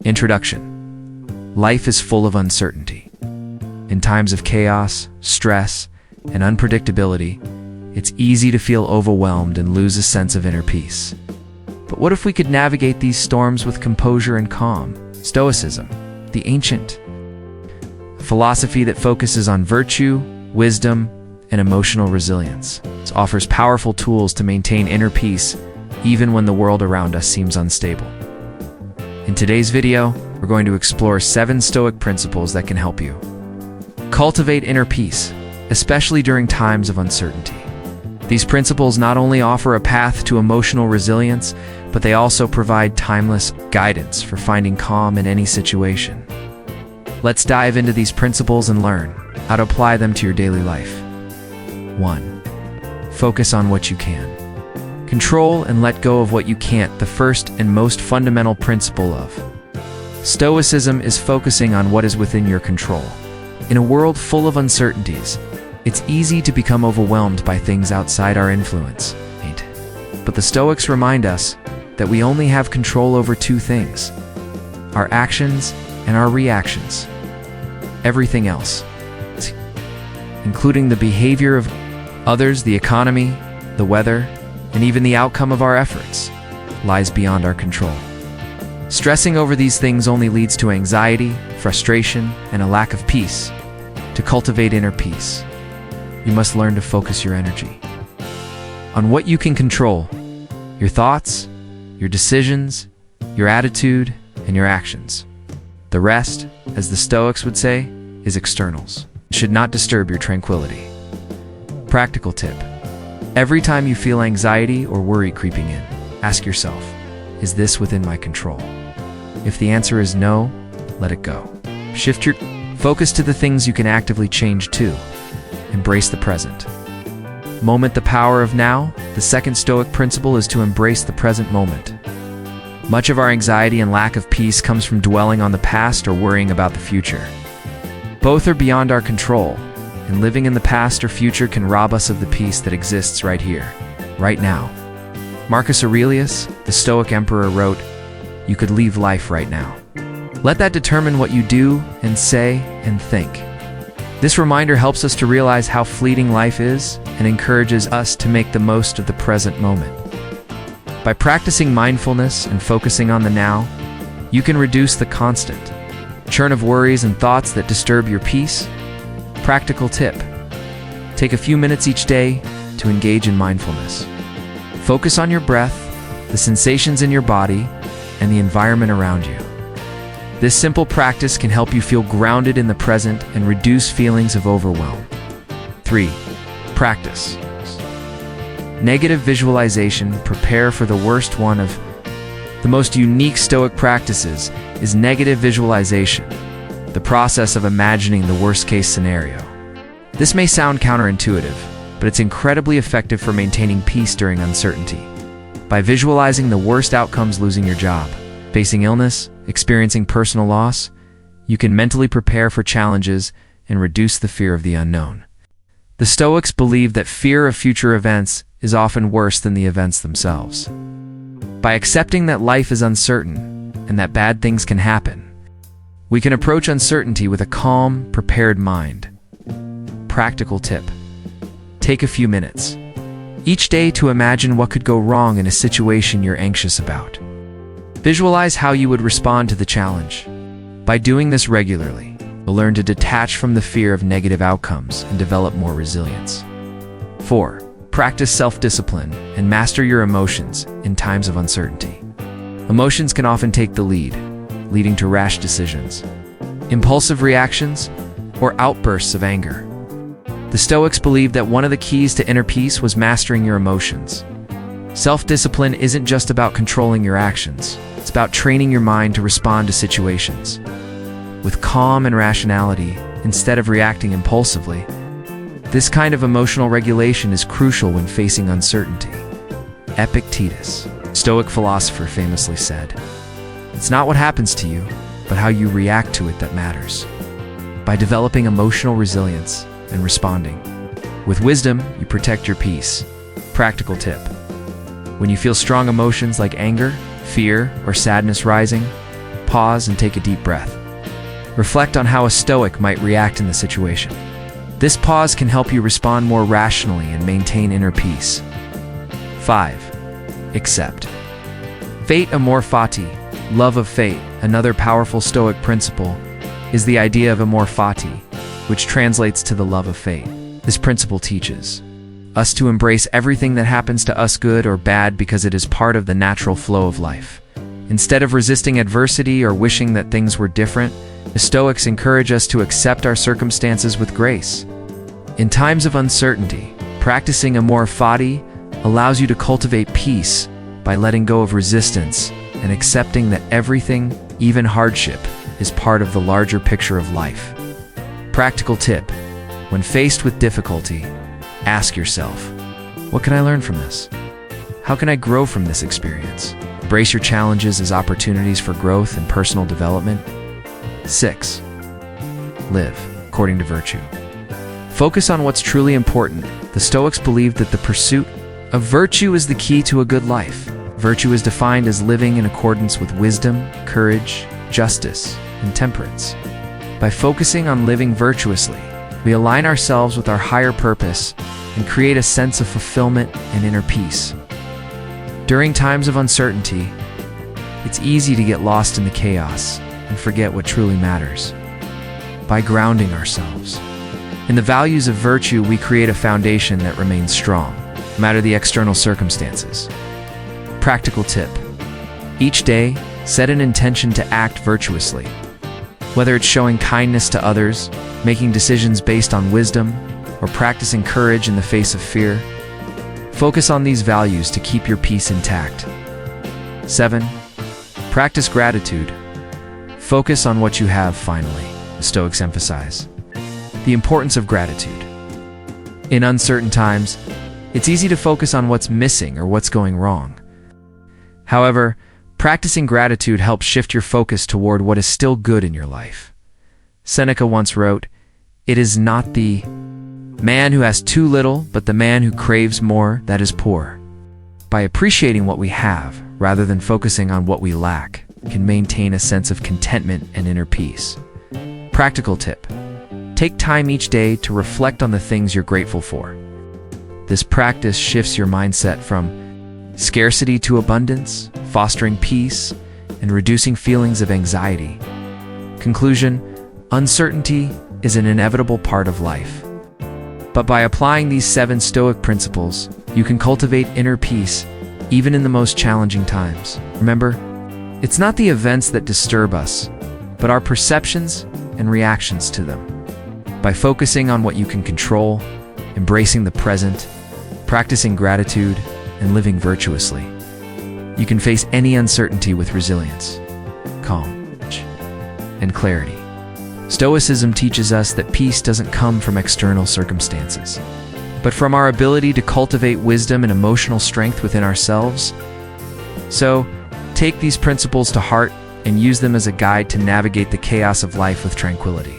Introduction. Life is full of uncertainty. In times of chaos, stress, and unpredictability, it's easy to feel overwhelmed and lose a sense of inner peace. But what if we could navigate these storms with composure and calm? Stoicism, the ancient philosophy that focuses on virtue, wisdom, and emotional resilience. It offers powerful tools to maintain inner peace even when the world around us seems unstable. In today's video, we're going to explore 7 Stoic principles that can help you cultivate inner peace, especially during times of uncertainty. These principles not only offer a path to emotional resilience, but they also provide timeless guidance for finding calm in any situation. Let's dive into these principles and learn how to apply them to your daily life. 1. Focus on what you can. Control and let go of what you can't, the first and most fundamental principle of Stoicism is focusing on what is within your control. In a world full of uncertainties, it's easy to become overwhelmed by things outside our influence. But the Stoics remind us that we only have control over 2 things: our actions and our reactions. Everything else, including the behavior of others, the economy, the weather, and even the outcome of our efforts, lies beyond our control. Stressing over these things only leads to anxiety, frustration, and a lack of peace. To cultivate inner peace, you must learn to focus your energy on what you can control: your thoughts, your decisions, your attitude, and your actions. The rest, as the Stoics would say, is externals. It should not disturb your tranquility. Practical tip. Every time you feel anxiety or worry creeping in, ask yourself, is this within my control? If the answer is no, let it go. Shift your focus to the things you can actively change to. Embrace the present moment, the power of now. The second Stoic principle is to embrace the present moment. Much of our anxiety and lack of peace comes from dwelling on the past or worrying about the future. Both are beyond our control, and living in the past or future can rob us of the peace that exists right here, right now. Marcus Aurelius, the Stoic emperor, wrote, "You could leave life right now. Let that determine what you do and say and think." This reminder helps us to realize how fleeting life is and encourages us to make the most of the present moment. By practicing mindfulness and focusing on the now, you can reduce the constant churn of worries and thoughts that disturb your peace. Practical tip. Take a few minutes each day to engage in mindfulness. Focus on your breath, the sensations in your body, and the environment around you. This simple practice can help you feel grounded in the present and reduce feelings of overwhelm. 3. Practice negative visualization. Prepare for the worst. One of the most unique Stoic practices is negative visualization, the process of imagining the worst-case scenario. This may sound counterintuitive, but it's incredibly effective for maintaining peace during uncertainty. By visualizing the worst outcomes, losing your job, facing illness, experiencing personal loss, you can mentally prepare for challenges and reduce the fear of the unknown. The Stoics believe that fear of future events is often worse than the events themselves. By accepting that life is uncertain and that bad things can happen, we can approach uncertainty with a calm, prepared mind. Practical tip. Take a few minutes each day to imagine what could go wrong in a situation you're anxious about. Visualize how you would respond to the challenge. By doing this regularly, you'll learn to detach from the fear of negative outcomes and develop more resilience. 4. Practice self-discipline and master your emotions in times of uncertainty. Emotions can often take the lead, leading to rash decisions, impulsive reactions, or outbursts of anger. The Stoics believed that one of the keys to inner peace was mastering your emotions. Self-discipline isn't just about controlling your actions. It's about training your mind to respond to situations with calm and rationality instead of reacting impulsively. This kind of emotional regulation is crucial when facing uncertainty. Epictetus, Stoic philosopher, famously said, "It's not what happens to you, but how you react to it that matters." By developing emotional resilience and responding with wisdom, you protect your peace. Practical tip. When you feel strong emotions like anger, fear, or sadness rising, pause and take a deep breath. Reflect on how a Stoic might react in the situation. This pause can help you respond more rationally and maintain inner peace. 5. Accept. Fate amor fati, love of fate, another powerful Stoic principle, is the idea of amor fati, which translates to the love of fate. This principle teaches us to embrace everything that happens to us, good or bad, because it is part of the natural flow of life. Instead of resisting adversity or wishing that things were different, the Stoics encourage us to accept our circumstances with grace. In times of uncertainty, practicing amor fati allows you to cultivate peace by letting go of resistance and accepting that everything, even hardship, is part of the larger picture of life. Practical tip: when faced with difficulty, ask yourself, what can I learn from this? How can I grow from this experience? Embrace your challenges as opportunities for growth and personal development. 6. Live according to virtue. Focus on what's truly important. The Stoics believed that the pursuit of virtue is the key to a good life. Virtue is defined as living in accordance with wisdom, courage, justice, and temperance. By focusing on living virtuously, we align ourselves with our higher purpose and create a sense of fulfillment and inner peace. During times of uncertainty, it's easy to get lost in the chaos and forget what truly matters. By grounding ourselves in the values of virtue, we create a foundation that remains strong, no matter the external circumstances. Practical tip: each day, set an intention to act virtuously. Whether it's showing kindness to others, making decisions based on wisdom, or practicing courage in the face of fear, focus on these values to keep your peace intact. 7. Practice gratitude. Focus on what you have. Finally, the Stoics emphasize the importance of gratitude. In uncertain times, it's easy to focus on what's missing or what's going wrong. However, practicing gratitude helps shift your focus toward what is still good in your life. Seneca once wrote, "It is not the man who has too little, but the man who craves more that is poor." By appreciating what we have, rather than focusing on what we lack, can maintain a sense of contentment and inner peace. Practical tip: take time each day to reflect on the things you're grateful for. This practice shifts your mindset from scarcity to abundance, fostering peace and reducing feelings of anxiety. Conclusion: uncertainty is an inevitable part of life. But by applying these 7 Stoic principles, you can cultivate inner peace even in the most challenging times. Remember, it's not the events that disturb us, but our perceptions and reactions to them. By focusing on what you can control, embracing the present, practicing gratitude, and living virtuously, you can face any uncertainty with resilience, calm, and clarity. Stoicism teaches us that peace doesn't come from external circumstances, but from our ability to cultivate wisdom and emotional strength within ourselves. So, take these principles to heart and use them as a guide to navigate the chaos of life with tranquility.